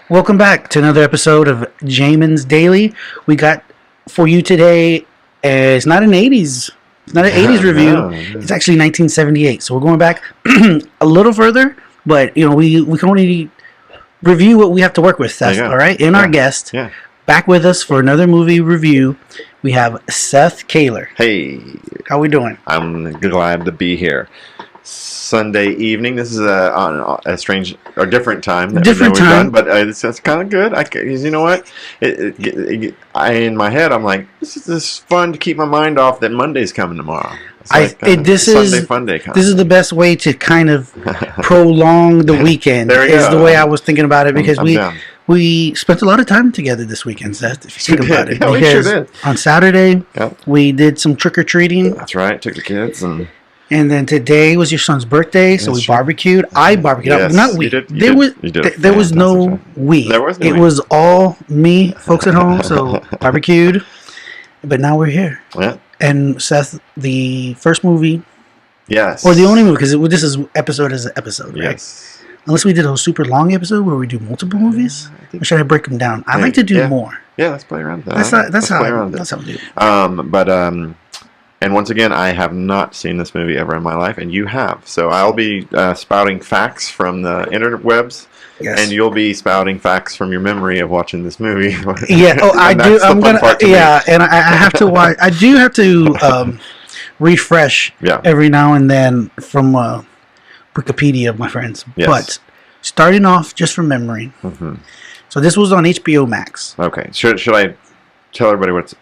Welcome back to another episode of Jamin's Daily. We got for you today. It's not an '80s. It's not an '80s review. No. It's actually 1978. So we're going back a little further, but we can only review what we have to work with, Seth. All right, and our guest back with us for another movie review. We have Seth Kaler. Hey, how we doing? I'm glad to be here. Sunday evening. This is a strange or different time. Different time, but it's kind of good. You know what? In my head, I'm like, this is fun to keep my mind off that Monday's coming tomorrow. This is fun day. This is the best way to kind of prolong the weekend. Is the way I was thinking about it, because we spent a lot of time together this weekend, Seth. If you think about it, we sure did. On Saturday, we did some trick or treating. That's right. Took the kids and then today was your son's birthday, so we barbecued. I barbecued. Yes, not we. There was no we. It was all me, folks at home. So barbecued. But now we're here. Yeah. And Seth, the first movie. Yes. Or the only movie, because this is episode as an episode, right? Yes. Unless we did a super long episode where we do multiple movies, or should I break them down? I'd like to do more. Yeah, let's play around with that. That's how we do it. And once again, I have not seen this movie ever in my life, and you have. So I'll be spouting facts from the interwebs, and you'll be spouting facts from your memory of watching this movie. Yeah. Oh, I do. I'm gonna. Yeah, and I have to watch. I do have to refresh every now and then from Wikipedia, my friends. Yes. But starting off just from memory. Mm-hmm. So this was on HBO Max. Okay. Should I tell everybody what?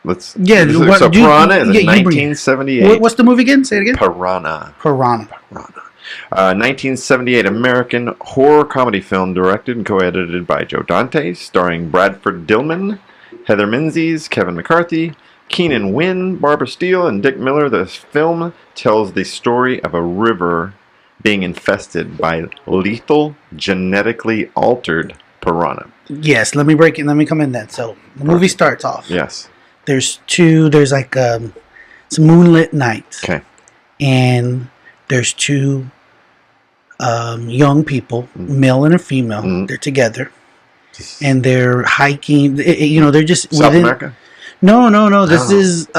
Let's. Yeah. So Pirahna is 1978. What's the movie again? Say it again. Pirahna. 1978 American horror comedy film directed and co-edited by Joe Dante, starring Bradford Dillman, Heather Menzies, Kevin McCarthy, Keenan Wynn, Barbara Steele, and Dick Miller. The film tells the story of a river being infested by lethal, genetically altered piranha. Yes, let me break it. Let me come in then. So the movie starts off. Yes. There's like it's a moonlit night. Okay. And there's two young people, male and a female. They're together, and they're hiking. They're just South America. No. This is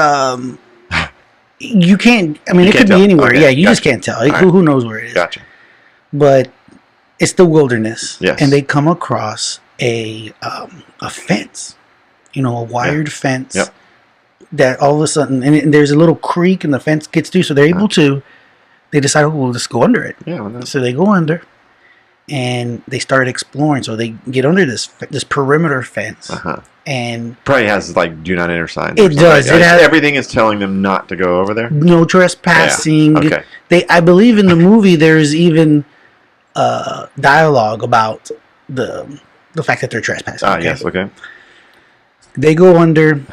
you can't. I mean, it could be anywhere. Okay. Yeah, you just can't tell. Who knows where it is? Gotcha. But it's the wilderness. Yes. And they come across a fence. A wired fence. Yep. That all of a sudden, and there's a little creek, and the fence gets through, so they're able to. They decide, we'll just go under it. Yeah. So they go under, and they start exploring. So they get under this perimeter fence, and probably has do not enter signs. It does. It has, everything is telling them not to go over there. No trespassing. Yeah. Okay. I believe in the movie there's even dialogue about the fact that they're trespassing. Yes. Okay. They go under.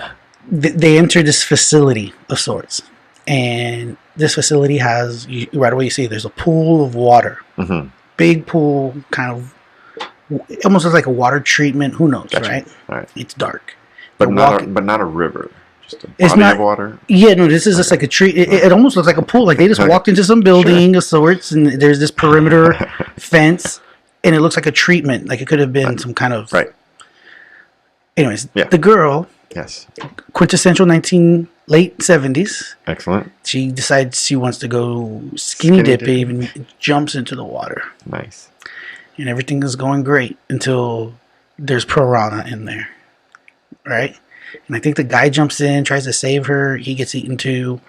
They enter this facility of sorts, and this facility has, right away you see there's a pool of water, big pool, kind of almost looks like a water treatment. Who knows, right? All right. It's dark, but not a river, just a body of water. Yeah, no, this is just like a tree. It almost looks like a pool. Like they just walked into some building of sorts, and there's this perimeter fence, and it looks like a treatment. Like it could have been some kind of Anyways, the girl. Yes. Quintessential late 70s. Excellent. She decides she wants to go skinny dipping and jumps into the water. Nice. And everything is going great until there's piranha in there. Right? And I think the guy jumps in, tries to save her. He gets eaten too.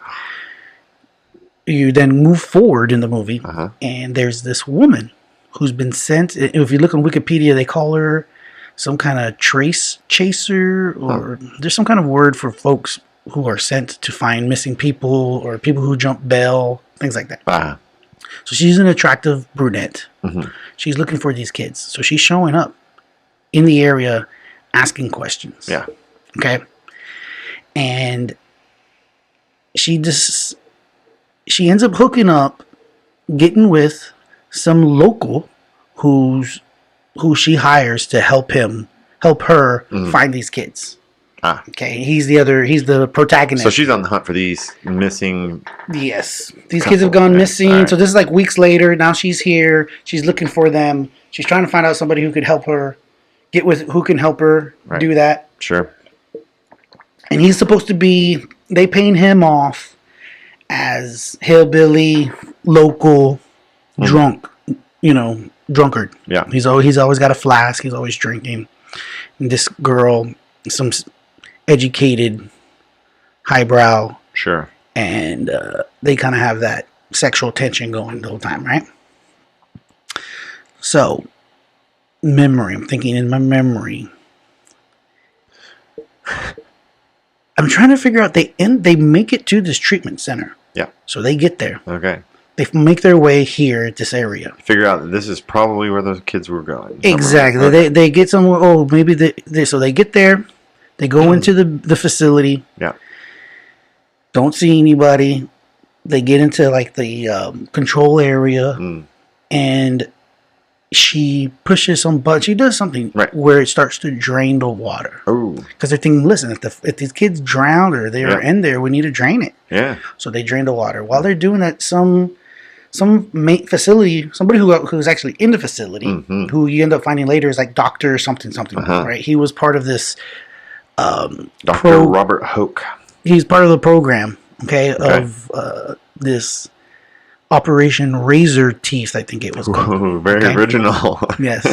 You then move forward in the movie, and there's this woman who's been sent. If you look on Wikipedia, they call her some kind of trace chaser, or there's some kind of word for folks who are sent to find missing people or people who jump bail, things like that. So she's an attractive brunette. She's looking for these kids. So she's showing up in the area asking questions. Yeah. Okay. And she ends up hooking up, getting with some local who she hires to help her find these kids. Okay, he's the protagonist. So she's on the hunt for these missing. Yes, these kids have gone missing. Right. So this is like weeks later. Now she's here. She's looking for them. She's trying to find out somebody who could help her get with who can help her do that. Sure. And he's supposed to be. They paint him off as hillbilly, local, drunk. Drunkard. Yeah. He's always got a flask. He's always drinking. And this girl, some educated, highbrow. Sure. And they kind of have that sexual tension going the whole time, right? So, memory. I'm thinking in my memory. I'm trying to figure out. They make it to this treatment center. Yeah. So they get there. Okay. They make their way here at this area. Figure out that this is probably where those kids were going. Exactly. Okay. They get somewhere. Oh, maybe so they get there. They go into the facility. Yeah. Don't see anybody. They get into like the control area, and she pushes some button. She does something where it starts to drain the water. Oh, because they're thinking, listen, if these kids drown or they're in there, we need to drain it. Yeah. So they drain the water. While they're doing that, some facility, somebody who's actually in the facility, who you end up finding later is like Doctor something, right? He was part of this. Dr. Robert Hoke. He's part of the program, of this Operation Razor Teeth, I think it was called. Ooh, very original. Yes.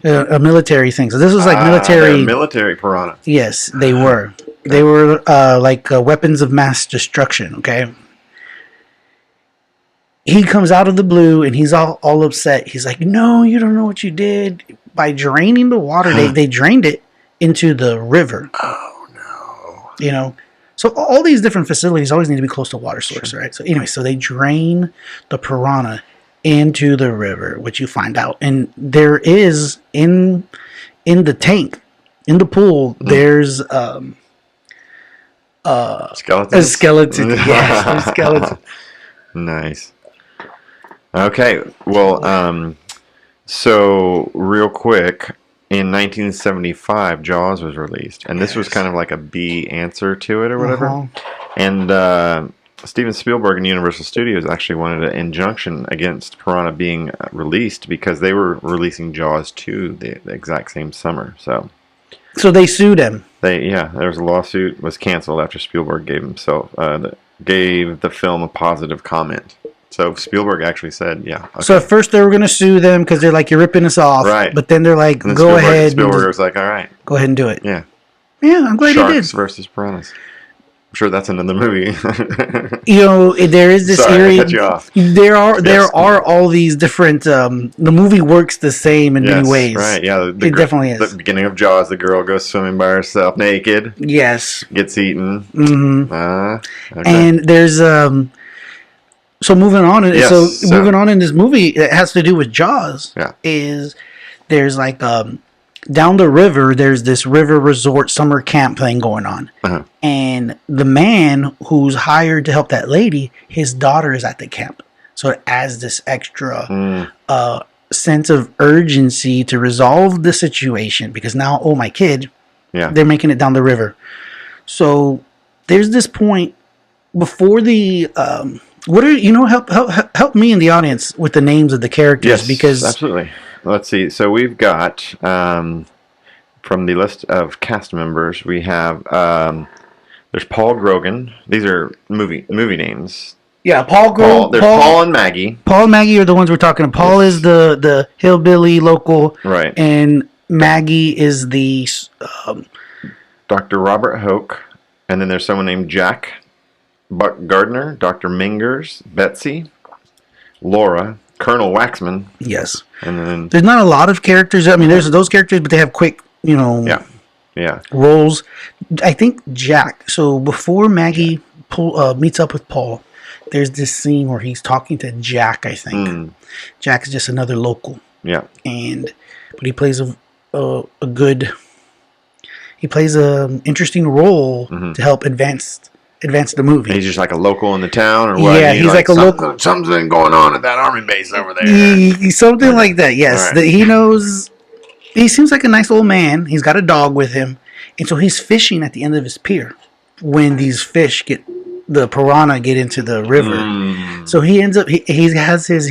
A military thing. So this was like military. Military Pirahna. Yes, they were. They were like weapons of mass destruction, okay? He comes out of the blue and he's all upset. He's like, no, you don't know what you did. By draining the water, they drained it into the river. Oh, no. So all these different facilities always need to be close to water source, right? So anyway, so they drain the Pirahna into the river, which you find out. And there is, in the tank, in the pool, there's skeletons? a skeleton. Yes, a skeleton. Nice. Okay, well, so real quick, in 1975, Jaws was released, and this was kind of like a B answer to it or whatever. And Steven Spielberg and Universal Studios actually wanted an injunction against Pirahna being released because they were releasing Jaws 2 the exact same summer. So they sued him. There was a lawsuit, was canceled after Spielberg gave the film a positive comment. So Spielberg actually said, yeah. Okay. So at first they were going to sue them because they're like, you're ripping us off. Right. But then they're like, go ahead. Spielberg was like, all right. Go ahead and do it. Yeah. Yeah, I'm glad he did. Sharks versus piranhas. I'm sure that's another movie. There is this Sorry, area. I cut you off. There are all these different. The movie works the same in many ways. Right. Yeah. It definitely is. The beginning of Jaws, the girl goes swimming by herself naked. Yes. Gets eaten. Mm-hmm. Okay. And there's So moving on, moving on in this movie, it has to do with Jaws. Yeah. Is there's like down the river, there's this river resort summer camp thing going on, and the man who's hired to help that lady, his daughter is at the camp, so it adds this extra sense of urgency to resolve the situation because now, my kid, they're making it down the river. So there's this point before the. Help me in the audience with the names of the characters. Yes, because absolutely. Let's see. So we've got from the list of cast members, we have there's Paul Grogan. These are movie names. Yeah, Paul Grogan. There's Paul and Maggie. Paul and Maggie are the ones we're talking about. Paul is the hillbilly local, right? And Maggie is the Dr. Robert Hoke, and then there's someone named Jack. Buck Gardner, Dr. Mingers, Betsy, Laura, Colonel Waxman. Yes. And then there's not a lot of characters. I mean, there's those characters, but they have quick, roles. I think Jack. So before Maggie meets up with Paul, there's this scene where he's talking to Jack. I think Jack's just another local. Yeah. But he plays a good. He plays an interesting role to help advance the movie. He's just like a local in the town, or what? Yeah, he's like a local. Something's been going on at that army base over there. Something like that. Yes, right. That he knows. He seems like a nice old man. He's got a dog with him, and so he's fishing at the end of his pier when these fish the piranha get into the river. So he ends up he has his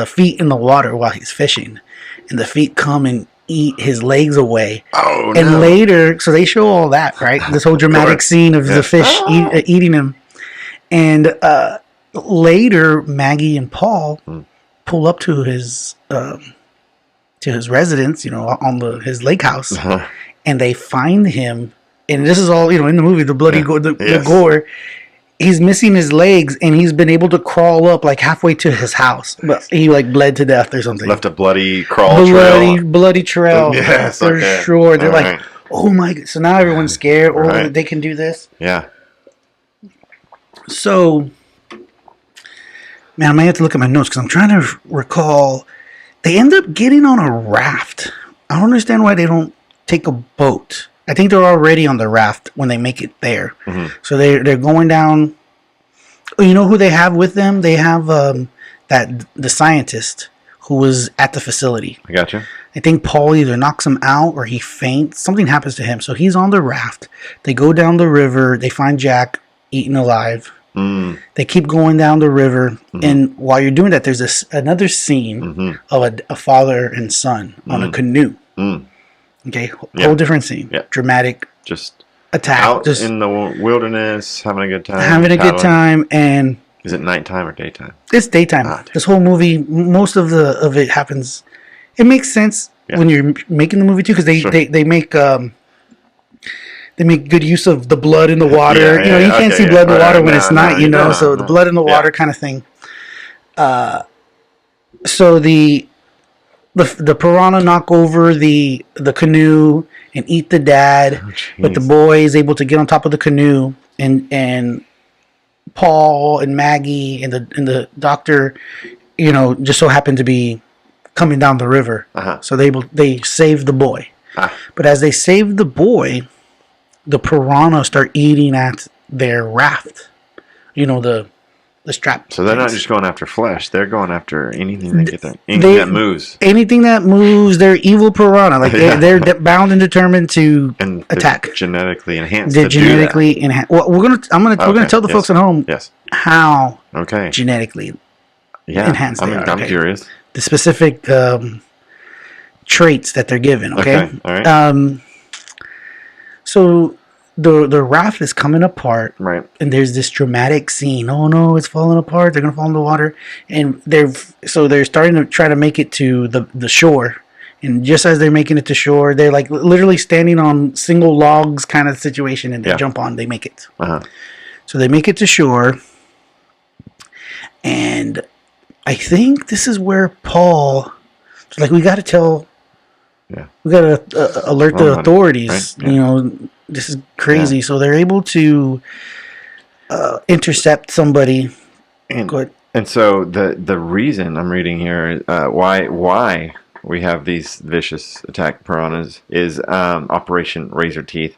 feet in the water while he's fishing, and the feet come and eat his legs away. Oh, And no. later, so they show all that, right? This whole dramatic scene of the fish eating him. And later, Maggie and Paul pull up to his residence, on his lake house, and they find him. And this is all, in the movie, the bloody the gore. He's missing his legs, and he's been able to crawl up like halfway to his house, but he like bled to death or something. Left a bloody trail. Bloody trail. Yes, for sure. They're like, oh my god! So now everyone's scared. Oh, they can do this. Yeah. So, man, I might have to look at my notes because I'm trying to recall. They end up getting on a raft. I don't understand why they don't take a boat. I think they're already on the raft when they make it there. Mm-hmm. So they're going down. Oh, you know who they have with them? They have the scientist who was at the facility. I gotcha. I think Paul either knocks him out or he faints. Something happens to him. So he's on the raft. They go down the river. They find Jack eaten alive. Mm. They keep going down the river. And while you're doing that, there's another scene of a father and son on a canoe. Okay, whole different scene. Yeah. Dramatic. Just attack. Out in the wilderness, having a good time. And is it nighttime or daytime? It's daytime. This whole movie, most of it happens. It makes sense when you're making the movie too, because they make good use of the blood in the water. You can't see blood in the water when it's night. So the blood in the water kind of thing. So the piranha knock over the canoe and eat the dad, but the boy is able to get on top of the canoe, and Paul and Maggie and the doctor, just so happen to be coming down the river. So they save the boy. But as they save the boy, the piranha start eating at their raft. The strap. So they're not just going after flesh; they're going after anything they get there. Anything that moves. Anything that moves. They're evil piranha. Like they're bound and determined to attack. Genetically enhanced. They're genetically enhanced. Well, we're gonna tell the folks at home. How. Genetically. Enhanced. I'm curious. The specific traits that they're given. Okay. All right. So. The raft is coming apart, right? And there's this dramatic scene. Oh no, it's falling apart. They're gonna fall in the water, and they're starting to try to make it to the shore. And just as they're making it to shore, they're like literally standing on single logs, kind of situation, and they jump on. They make it. So they make it to shore, and I think this is where Paul, like, we got to tell. Yeah. We got to alert the authorities. Right? This is crazy. So they're able to intercept somebody. And so the reason I'm reading here, why we have these vicious attack piranhas is Operation Razor Teeth.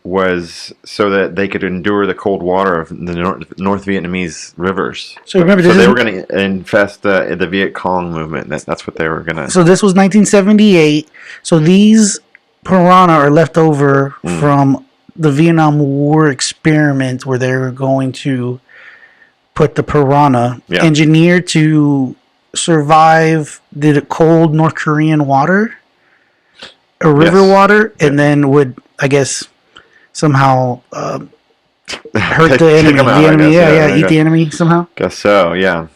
Was so that they could endure the cold water of the North Vietnamese rivers. So remember, they were going to infest the Viet Cong movement. That's what they were going to. So this was 1978. So these piranha are left over from the Vietnam War experiment, where they were going to put the piranha engineered to survive the cold North Korean water. River water, and then would, I guess, somehow hurt the enemy. Eat the enemy somehow. Guess so, yeah.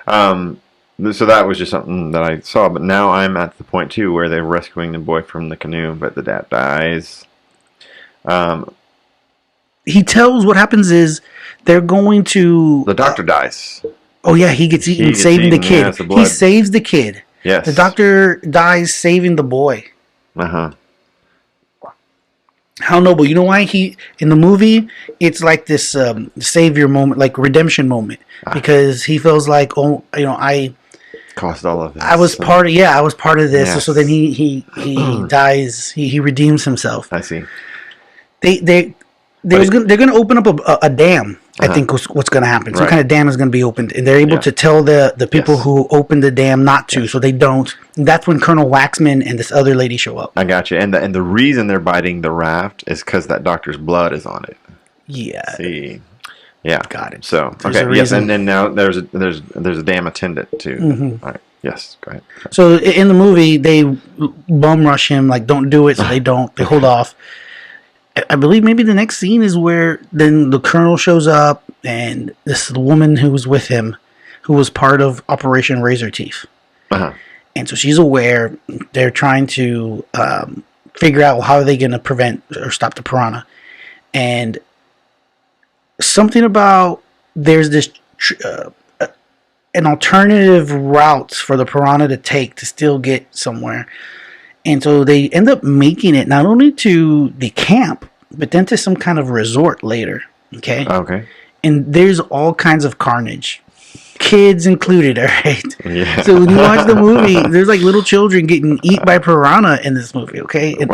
So that was just something that I saw, but now I'm at the point too where they're rescuing the boy from the canoe, but the dad dies. He tells what happens is they're going to. The doctor dies. Oh yeah, he gets eaten, saving the kid. He saves the kid. Yes. The doctor dies saving the boy. How noble. You know why in the movie it's like this savior moment, like redemption moment, because he feels like, I caused all of this. I was part of this. Yes. So then he dies, he redeems himself. I see. They're going to open up a dam. I think what's going to happen. Some kind of dam is going to be opened, and they're able to tell the people who opened the dam not to, so they don't. And that's when Colonel Waxman and this other lady show up. I got you. And the reason they're biting the raft is because that doctor's blood is on it. Yeah. See. Yeah. Got it. So yes, and then now there's a dam attendant too. All right. Yes, go ahead. So in the movie, they bum rush him, like, don't do it, so they don't. They hold off. I believe maybe the next scene is where then the colonel shows up, and this is the woman who was with him, who was part of Operation Razor Teeth. Uh-huh. And so she's aware. They're trying to figure out how are they going to prevent or stop the piranha. And something about there's this an alternative route for the piranha to take to still get somewhere. And so they end up making it not only to the camp, but then to some kind of resort later. Okay. Okay. And there's all kinds of carnage. Kids included, all right? Yeah. So when you watch the movie, there's like little children getting eaten by piranha in this movie, okay? And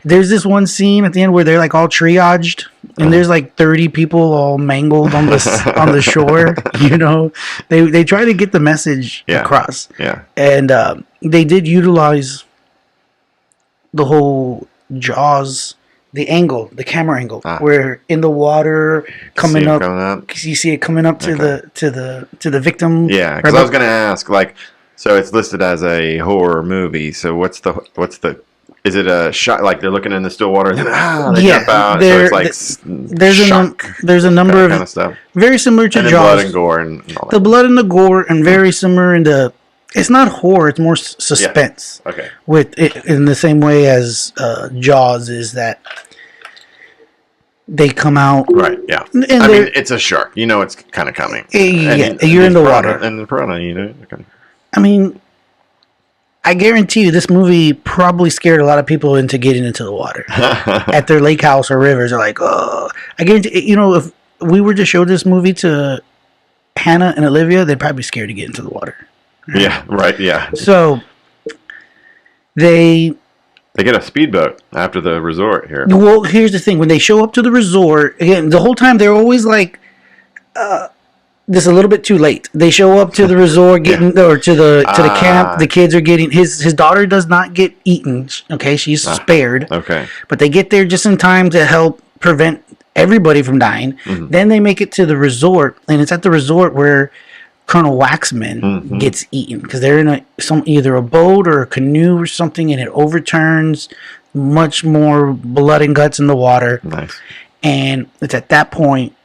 there's this one scene at the end where they're like all triaged, and there's like 30 people all mangled on the shore, you know? They try to get the message across. Yeah. And they did utilize the whole Jaws, the angle, the camera angle, where in the water coming up, you see it coming up to the victim. Yeah, because I was going to ask, like, so it's listed as a horror movie. So what's the is it a shot like they're looking in the still water and then they jump out? So it's like there's a number of kind of stuff very similar to and Jaws. Blood and gore and all that. The blood and the gore and very similar in the. It's not horror; it's more suspense. Yeah. Okay. With it, in the same way as Jaws is that they come out right. Yeah. And I mean, it's a shark. You know, it's kind of coming. Yeah, you're in the water. And the piranha, you know. I mean, I guarantee you, this movie probably scared a lot of people into getting into the water at their lake house or rivers. They're like, oh, I guarantee. You know, if we were to show this movie to Hannah and Olivia, they'd probably be scared to get into the water. Right? Yeah. Right. Yeah. So they get a speedboat after the resort here. Well, here's the thing: when they show up to the resort, again, the whole time they're always like, "This is a little bit too late." They show up to the resort, or to the camp. The kids are getting his daughter does not get eaten. Okay, she's spared. Okay, but they get there just in time to help prevent everybody from dying. Mm-hmm. Then they make it to the resort, and it's at the resort where Colonel Waxman gets eaten because they're in either a boat or a canoe or something, and it overturns. Much more blood and guts in the water. Nice. And it's at that point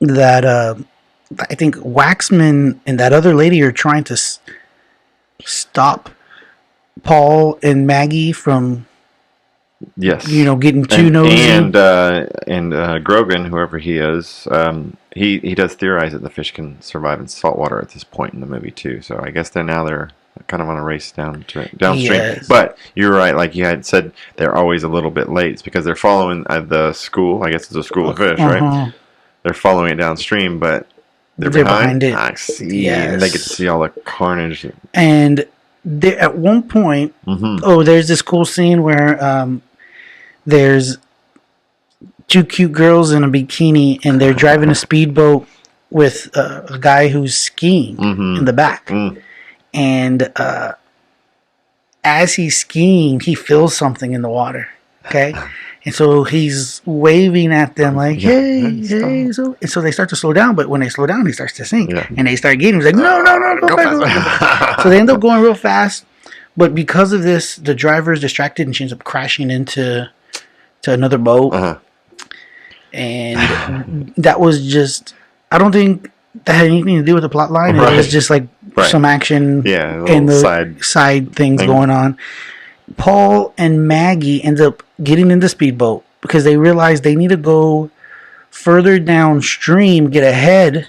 that I think Waxman and that other lady are trying to stop Paul and Maggie from. Yes. Getting too nosy. And Grogan, whoever he is, he does theorize that the fish can survive in salt water at this point in the movie too. So I guess they're kind of on a race downstream. Yes. But you're right, like you had said, they're always a little bit late. It's because they're following the school. I guess it's a school of fish, right? They're following it downstream, but they're behind it. I see. Yes. And they get to see all the carnage. And at one point, there's this cool scene where there's two cute girls in a bikini, and they're driving a speedboat with a guy who's skiing in the back. And as he's skiing, he feels something in the water. Okay, and so he's waving at them like, "Hey, hey!" So they start to slow down. But when they slow down, he starts to sink, and they start getting. He's like, "No, go back." So they end up going real fast. But because of this, the driver is distracted, and she ends up crashing into another boat. And that was just. I don't think that had anything to do with the plot line. Right. It was just like some action and the side things going on. Paul and Maggie end up getting in the speedboat because they realize they need to go further downstream, get ahead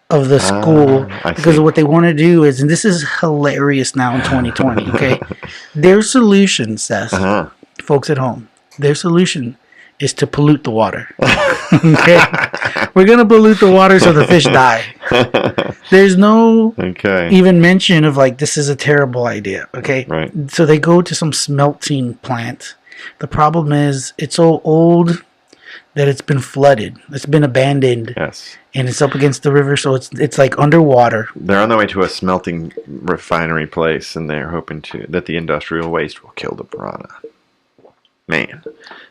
of the school, because what they want to do is, and this is hilarious now in 2020, okay? Their solution, Seth, folks at home, their solution is to pollute the water. Okay? We're going to pollute the water so the fish die. There's no even mention of like, this is a terrible idea. Okay? Right. So they go to some smelting plant. The problem is it's so old that it's been flooded. It's been abandoned. Yes. And it's up against the river, so it's like underwater. They're on their way to a smelting refinery place, and they're hoping that the industrial waste will kill the piranha. Man.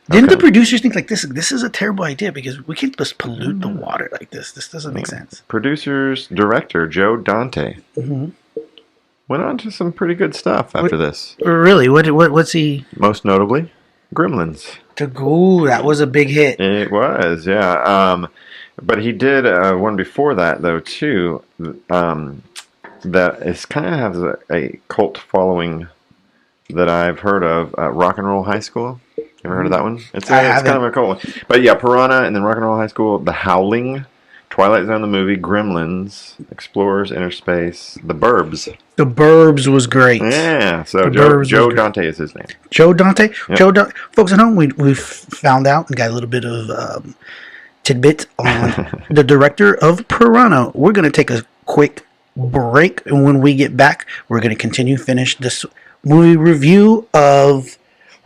Didn't the producers think like this is a terrible idea because we can't just pollute the water like this. This doesn't make sense. Director Joe Dante. went on to some pretty good stuff after this. Really? What's he? Most notably, Gremlins. Ooh, that was a big hit. It was, yeah. But he did one before that, though, too. That is kind of has a cult following that I've heard of. Rock and Roll High School. You ever heard of that one? It's kind of a cult one. But yeah, Pirahna and then Rock and Roll High School, The Howling, Twilight Zone the movie, Gremlins, Explorers, Inner Space, The Burbs. The Burbs was great. Yeah, so Joe Dante is his name. Joe Dante? Yep. Folks at home, we found out and got a little bit of tidbit on the director of Pirahna. We're going to take a quick break, and when we get back, we're going to finish this movie review of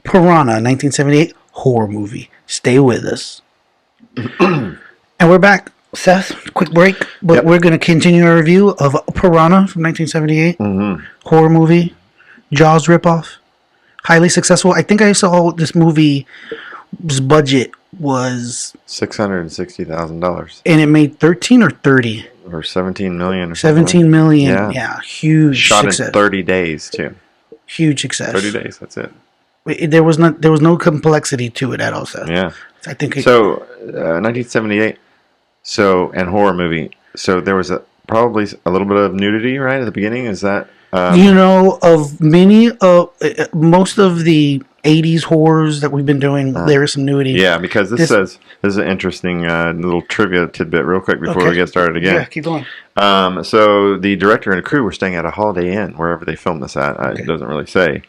Pirahna, 1978 horror movie. Stay with us. And we're back. Seth, quick break, but we're going to continue our review of Pirahna from 1978. Horror movie. Jaws ripoff. Highly successful. I think I saw this movie's budget was $660,000. And it made 13 or 30? Or 17 million or 17 million. Yeah, huge Shot success. in 30 days, too. Huge success. 30 days, that's it. There was no complexity to it at all, Seth. Yeah. I think 1978. So, and horror movie. So there was probably a little bit of nudity right at the beginning. Is that of most of the 80s horrors that we've been doing, there is some nudity. Yeah, because this is an interesting little trivia tidbit real quick before we get started again. Yeah, keep going. So the director and crew were staying at a Holiday Inn wherever they filmed this at. It doesn't really say.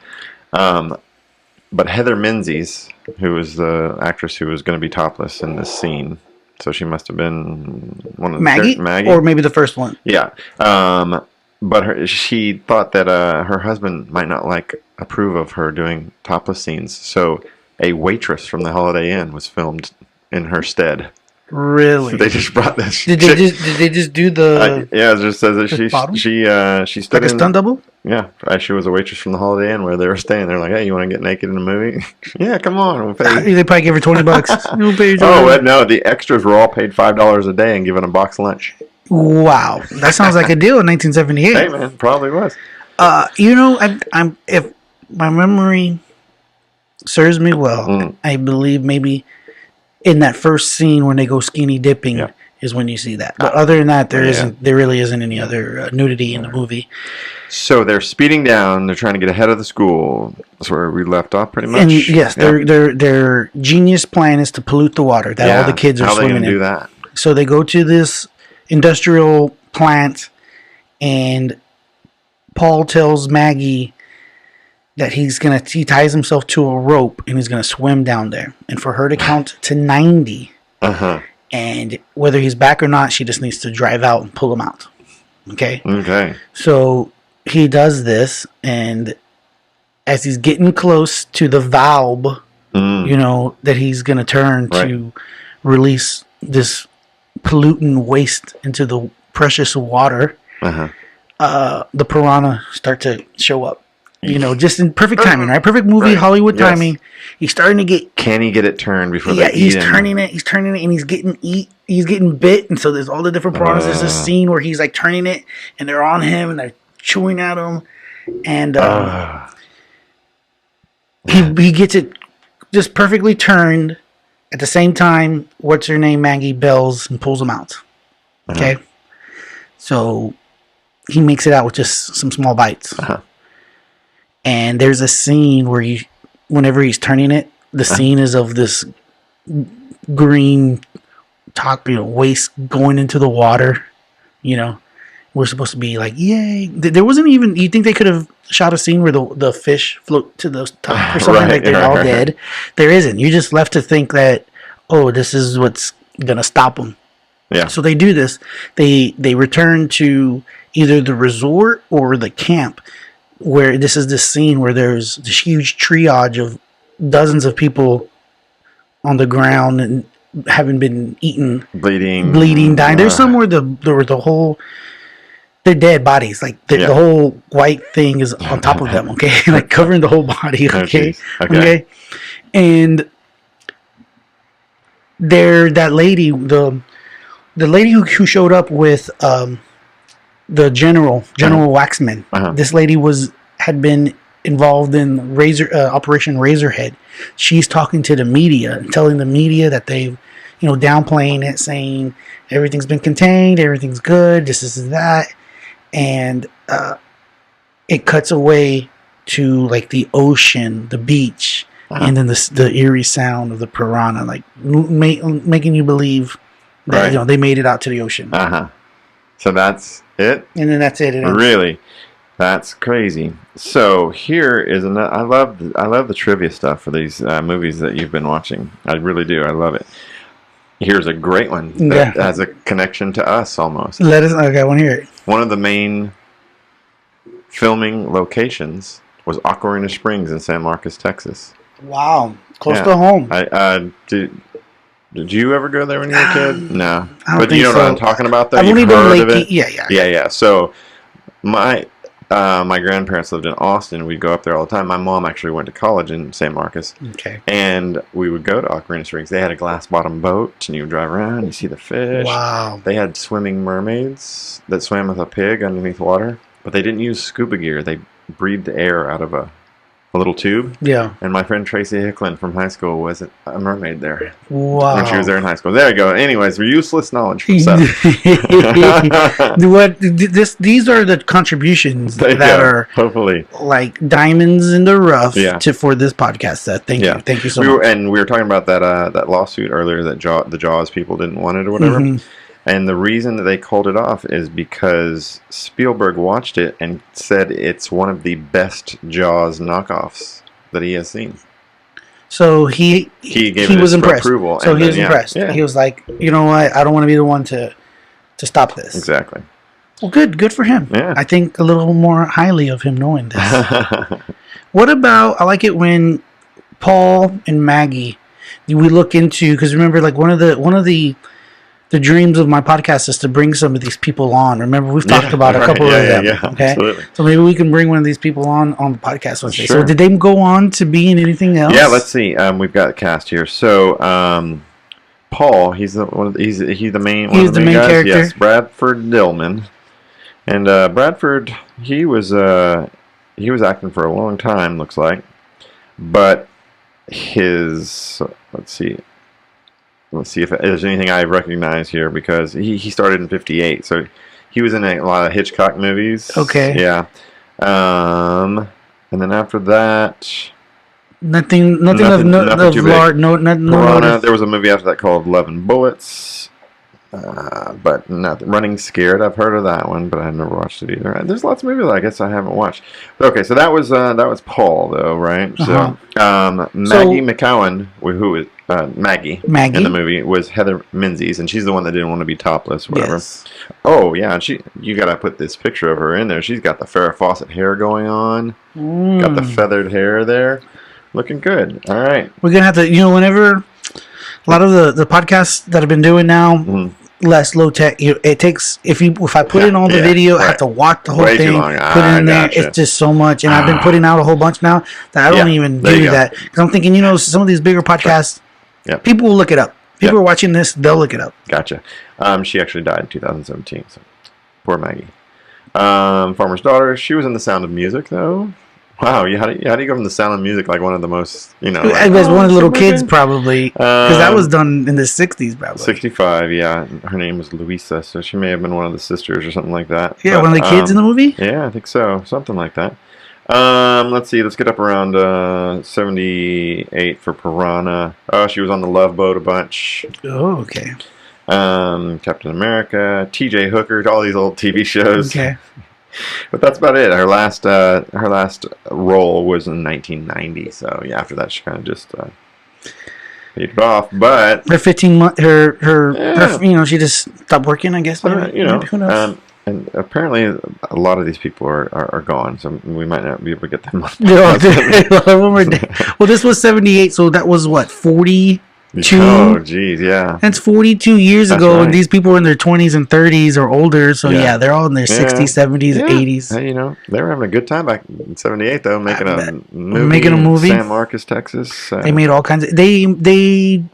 But Heather Menzies, who was the actress who was going to be topless in this scene, so she must have been one of the Maggie, or maybe the first one. Yeah, but she thought that her husband might not approve of her doing topless scenes, so a waitress from the Holiday Inn was filmed in her stead. Really? They just brought this. Did they just do the? Yeah, it just says that she stood like a stunt double. Yeah, she was a waitress from the Holiday Inn where they were staying. They're like, "Hey, you want to get naked in a movie?" Yeah, come on. We'll pay. They probably gave her $20. We'll pay you no, the extras were all paid $5 a day and given a box lunch. Wow, that sounds like a deal in 1978. Hey man, probably was. I'm if my memory serves me well, I believe maybe in that first scene when they go skinny dipping is when you see that. But other than that, there really isn't any other nudity in the movie. So they're speeding down. They're trying to get ahead of the school. That's where we left off, pretty much. And yes, their genius plan is to pollute the water that all the kids are swimming in. How are they going to do that? So they go to this industrial plant, and Paul tells Maggie that he ties himself to a rope and he's gonna swim down there, and for her to count to 90. And whether he's back or not, she just needs to drive out and pull him out. Okay. So he does this, and as he's getting close to the valve, that he's gonna turn to release this pollutant waste into the precious water, the piranha start to show up. Just in perfect timing, right? Perfect movie, Hollywood timing. He's starting to get. Can he get it turned before they eat him? He's turning it, and he's getting bit, and so there's all the different piranhas. There's this scene where he's turning it, and they're on him, and they're chewing at him, and he gets it just perfectly turned. At the same time, what's her name, Maggie, bells and pulls him out. Okay, so he makes it out with just some small bites. And there's a scene where whenever he's turning it, the scene is of this green waste going into the water. We're supposed to be like, yay. There wasn't even, you think they could have shot a scene where the fish float to the top or something they're all dead? There isn't. You're just left to think that, this is what's going to stop them. Yeah. So they do this. They return to either the resort or the camp, where this is this scene where there's this huge triage of dozens of people on the ground and having been eaten, bleeding, dying. There's somewhere they're dead bodies, the whole white thing is on top of them. Okay, covering the whole body. Okay, okay, and that lady, the lady who showed up with the General Waxman. Uh-huh. This lady had been involved in Operation Razorhead. She's talking to the media and telling the media that they've, downplaying it, saying everything's been contained, everything's good, this is that, and it cuts away to like the ocean, the beach, and then the eerie sound of the piranha, like making you believe that they made it out to the ocean. So that's it. And then that's it. Really, that's crazy. So here is another. I love the trivia stuff for these movies that you've been watching. I really do. I love it. Here's a great one that has a connection to us almost. Okay, I want to hear it. One of the main filming locations was Ocarina Springs in San Marcos, Texas. Wow, close to home. Did you ever go there when you were a kid? No, but you know what I'm talking about. Though I've only been Lake. Yeah. So my grandparents lived in Austin. We'd go up there all the time. My mom actually went to college in San Marcos. Okay. And we would go to Ocarina Springs. They had a glass bottom boat, and you would drive around. You see the fish. Wow. They had swimming mermaids that swam with a pig underneath water, but they didn't use scuba gear. They breathed air out of a little tube. Yeah. And my friend Tracy Hicklin from high school was a mermaid there. Wow. When she was there in high school. There you go. Anyways, useless knowledge from Seth. These are the contributions that are hopefully like diamonds in the rough for this podcast, Seth. Thank you. Thank you so much. And we were talking about that lawsuit earlier that the Jaws people didn't want it or whatever. Mm-hmm. And the reason that they called it off is because Spielberg watched it and said it's one of the best Jaws knockoffs that he has seen. So he was impressed. Approval. So he was impressed. Yeah. He was like, you know what? I don't want to be the one to stop this. Exactly. Well, good for him. Yeah. I think a little more highly of him knowing this. What about? I like it when Paul and Maggie. We look into, because remember, like one of the dreams of my podcast is to bring some of these people on. Remember, we've talked about a couple of them. Yeah, okay, absolutely. So maybe we can bring one of these people on the podcast one day. Sure. So did they go on to be in anything else? Yeah, let's see. We've got a cast here. So Paul, he's the main guy. Character. Yes, Bradford Dillman, and Bradford he was acting for a long time, looks like, but let's see if there's anything I recognize here, because he started in 1958, so he was in a lot of Hitchcock movies. Okay. Yeah. And then after that, nothing of large. Pirahna. There was a movie after that called 11 Bullets, but nothing. Running Scared. I've heard of that one, but I've never watched it either. There's lots of movies that I guess I haven't watched. But okay, so that was Paul though, right? Uh-huh. So Maggie McCowan, who is Maggie in the movie, was Heather Menzies, and she's the one that didn't want to be topless, whatever. Yes. Oh yeah, and you gotta put this picture of her in there. She's got the Farrah Fawcett hair going on, got the feathered hair there, looking good. All right, we're gonna have to, whenever a lot of the podcasts that I've been doing now, less low tech. It takes if I put in all the video, I have to watch the whole thing, put it in there. It's just so much, and I've been putting out a whole bunch now that I don't even do that, because I'm thinking, some of these bigger podcasts. Yep. People will look it up. People are watching this, they'll look it up. Gotcha. She actually died in 2017, so poor Maggie. Farmer's Daughter, she was in The Sound of Music, though. Wow, how do you go from The Sound of Music, like one of the most, I was one of the little kids, probably, because that was done in the 60s, probably. 65, yeah. Her name was Louisa, so she may have been one of the sisters or something like that. Yeah, one of the kids in the movie? Yeah, I think so. Something like that. Let's see. Let's get up around 78 for Pirahna. Oh, she was on the Love Boat a bunch. Oh, okay. Captain America, T.J. Hooker, all these old TV shows. Okay. But that's about it. Her last role was in 1990. So yeah, after that she kind of just faded off. But her 15 month, her she just stopped working, I guess. Maybe, who knows? And apparently, a lot of these people are gone, so we might not be able to get them on. Well, this was 78, so that was what, 42? Oh, geez, yeah. That's 42 years ago, and these people were in their 20s and 30s or older, so they're all in their 60s, 70s, 80s. Hey, they were having a good time back in 78, though, making a movie. San Marcos, Texas. They made all kinds of... They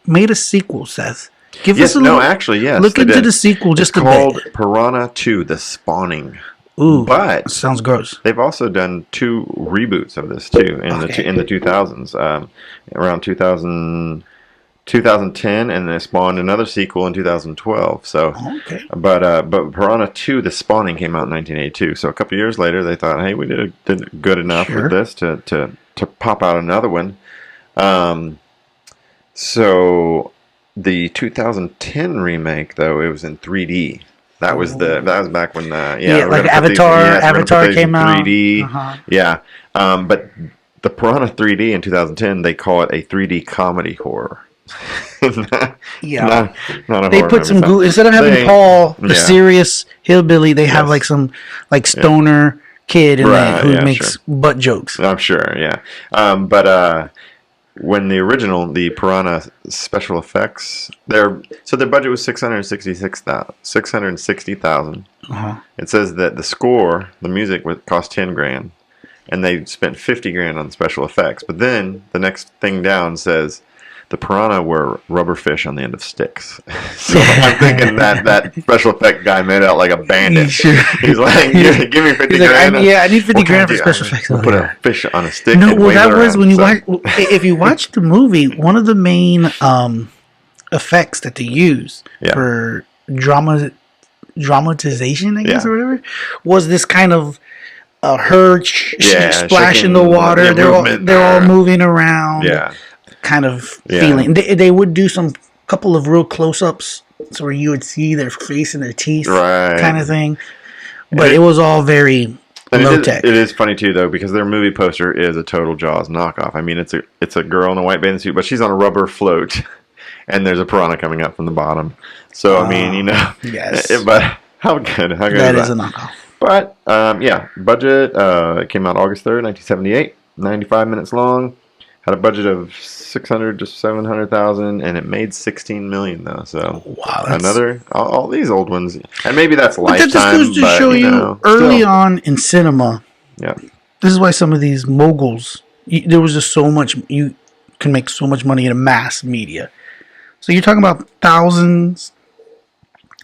made a sequel, Seth. Give Yes, us a no, little. actually, yes. Look they into did. the sequel just It's a called bit. Pirahna 2: The Spawning. Ooh, But sounds gross. they've also done 2 reboots of this too Okay. in the 2000s, around 2010, and they spawned another sequel in 2012. So, Okay. but Piranha 2: The Spawning came out in 1982. So a couple years later, they thought, hey, we did good enough with Sure. this to pop out another one. Um, so the 2010 remake, though, it was in 3D. That was back when Yeah, we're like gonna put these Avatar. we're gonna put Avatar these in came out. 3D. Uh-huh. Yeah, but the Piranha 3D in 2010, they call it a 3D comedy horror. not, Yeah. not a They horror put movie. some So instead of having they, Paul, the yeah, serious hillbilly, they have like yes, some like yeah, stoner kid in there right, who yeah, sure. makes butt jokes. I'm sure, yeah. But when the original, the Piranha special effects, their budget was 660,000. Uh-huh. It says that the score, the music, would cost 10 grand, and they spent 50 grand on special effects. But then the next thing down says the piranha were rubber fish on the end of sticks. So I'm thinking that special effect guy made out like a bandit. Sure. He's like, give me 50 He's like, grand. I need 50 What can I grand for do? special effects. We'll Oh, put yeah. a fish on a stick No, and well, wave it that was around. when you So, watch. If you watch the movie, one of the main effects that they use Yeah. for dramatization, I guess, Yeah. or whatever, was this kind of her splash in shaking, the water. yeah, they're movement. all moving around. Yeah. Kind of Yeah. feeling. They would do some couple of real close ups, so where you would see their face and their teeth, Right. kind of thing. But it was all very low tech. It is funny too, though, because their movie poster is a total Jaws knockoff. I mean, it's a girl in a white bathing suit, but she's on a rubber float, and there's a piranha coming up from the bottom. So I mean, you know, yes. But how good? How good That is is a that? knockoff. But yeah, budget it came out August 3rd, 1978. 95 minutes long. Had a budget of 600 to 700,000, and it made 16 million though. So Wow, another all these old ones, and maybe that's But that Lifetime. just goes to but, show you, know, early still. on in cinema, Yeah. this is why some of these moguls, there was just so much, you can make so much money in a mass media. So you're talking about thousands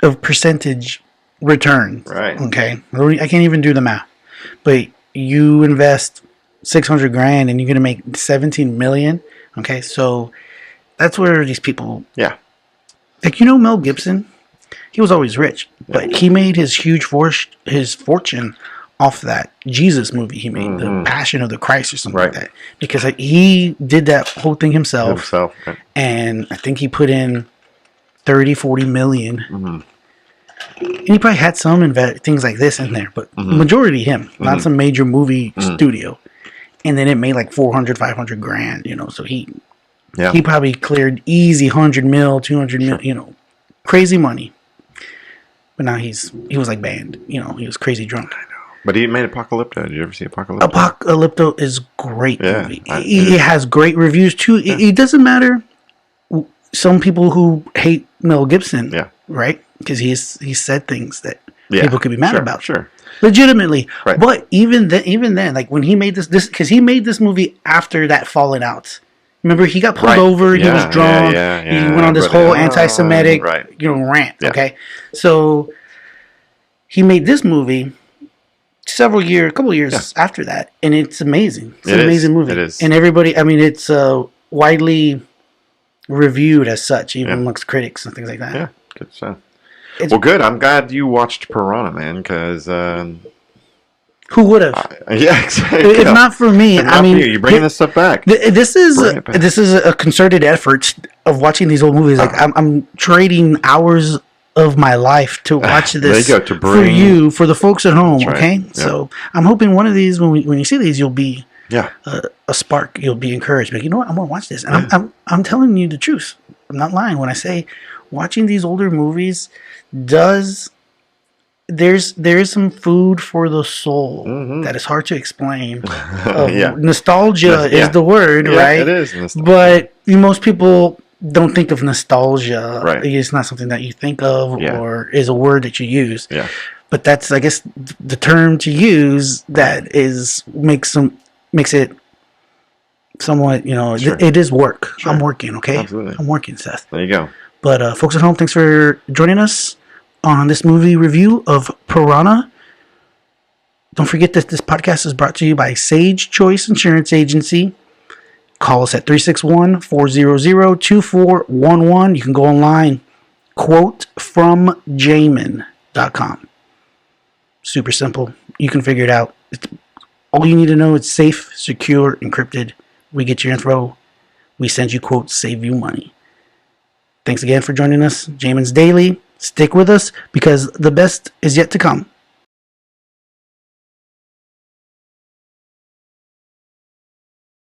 of percentage returns. Right. Okay. I can't even do the math. But you invest 600 grand and you're going to make 17 million. Okay. So that's where these people, Yeah. like, Mel Gibson, he was always rich, but he made his his fortune off that Jesus movie he made, the Passion of the Christ or something like that, because he did that whole thing himself, Right. and I think he put in 30, 40 million. Mm-hmm. And he probably had some things like this in there, but majority him, not some major movie studio. And then it made like 400, 500 grand, so he probably cleared easy 100 mil, 200 mil, crazy money. But now he was like banned, he was crazy drunk. But he made Apocalypto. Did you ever see Apocalypto? Apocalypto is great movie. It He has great reviews too. It doesn't matter. Some people who hate Mel Gibson, right? Because he said things that people could be mad about. Sure. Legitimately. Right. But even then, like when he made this because he made this movie after that Falling Out. Remember, he got pulled over. He was drunk. He went on this whole anti-Semitic, rant. Yeah. Okay, so he made this movie a couple years after that, and it's amazing. It's an amazing movie. It is. And everybody, I mean, it's widely reviewed as such, even amongst critics and things like that. Yeah, good stuff. Well, good. I'm glad you watched Piranha, man, because who would have? yeah, exactly. If not for me, I mean, you're bringing this stuff back. This is a concerted effort of watching these old movies. Like I'm trading hours of my life to watch this there you go, for the folks at home. That's right. Okay, Yeah. so I'm hoping one of these when you see these, you'll be Yeah. a spark. You'll be encouraged. But you know what? I'm gonna watch this, and I'm telling you the truth. I'm not lying when I say watching these older movies does. There is some food for the soul that is hard to explain. Nostalgia is the word, right? It is nostalgia. But most people don't think of nostalgia. Right. It's not something that you think of Yeah. or is a word that you use. Yeah. But that's, I guess, the term to use that makes it somewhat, Sure. it is work. Sure. I'm working, okay? Absolutely. I'm working, Seth. There you go. But folks at home, thanks for joining us on this movie review of Pirahna. Don't forget that this podcast is brought to you by Sage Choice Insurance Agency. Call us at 361-400-2411. You can go online, quotefromjamin.com. Super simple. You can figure it out. All you need to know, it's safe, secure, encrypted. We get your info. We send you quotes, save you money. Thanks again for joining us. Jamin's Daily. Stick with us because the best is yet to come.